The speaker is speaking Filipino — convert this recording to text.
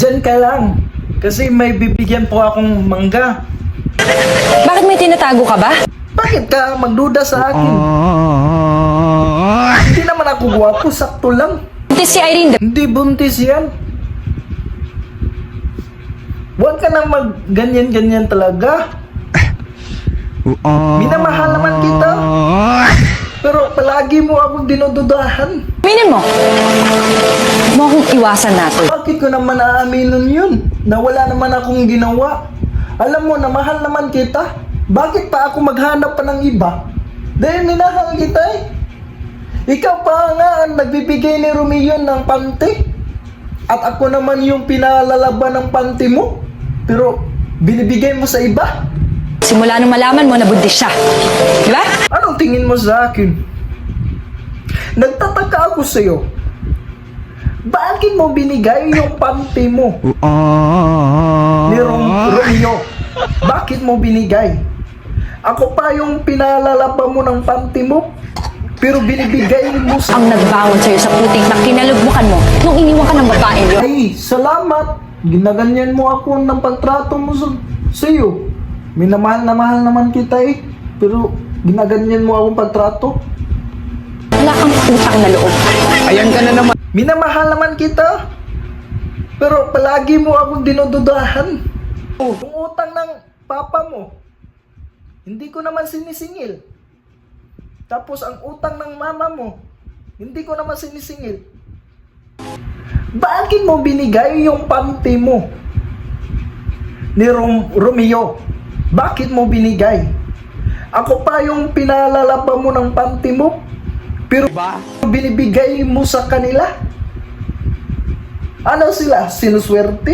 Diyan ka lang. Kasi may bibigyan po akong mangga. Bakit may tinatago ka ba? Bakit ka magduda sa akin? Hindi naman ako gwapo, sakto lang. Buntis si Irene. Hindi buntis yan. Huwag ka nang mag-ganyan-ganyan talaga. Minamahal naman kita. Pero palagi mo akong dinududahan. Aminin mo. Huwag mo akong iwasan natin. Bakit ko naman aaminin yun? Na wala naman akong ginawa. Alam mo na mahal naman kita. Bakit pa ako maghanap pa ng iba? Dahil minahal kita eh. Ikaw pa nga ang nagbibigay ni Romeo ng panty. At ako naman yung pinalalaban ng panty mo. Pero binibigay mo sa iba. Simula nung malaman mo na buntis siya. Di ba? Anong tingin mo sa akin? Nagtataka ako sa'yo. Bakit mo binigay yung panty mo? Ni Romeo. Bakit mo binigay? Ako pa yung pinalalaba mo ng panty mo. Pero binibigay mo sa... Ang nagbangon sa'yo sa putik na kinalugmukan mo nung iniwan ka ng babae yun. Ay, salamat. Ginaganyan mo ako ng pagtrato mo sa'yo. Minamahal na mahal naman kita eh. Pero ginaganyan mo akong pagtrato. Wala kang utang na loob. Ayan ka na naman. Minamahal naman kita. Pero palagi mo akong dinududahan. Yung utang ng papa mo, hindi ko naman sinisingil. Tapos ang utang ng mama mo, hindi ko naman sinisingil. Bakit mo binigay yung panty mo ni Romeo? Bakit mo binigay? Ako pa yung pinalalaba mo ng panty mo, pero binibigay mo sa kanila? Ano sila? Sinuswerte?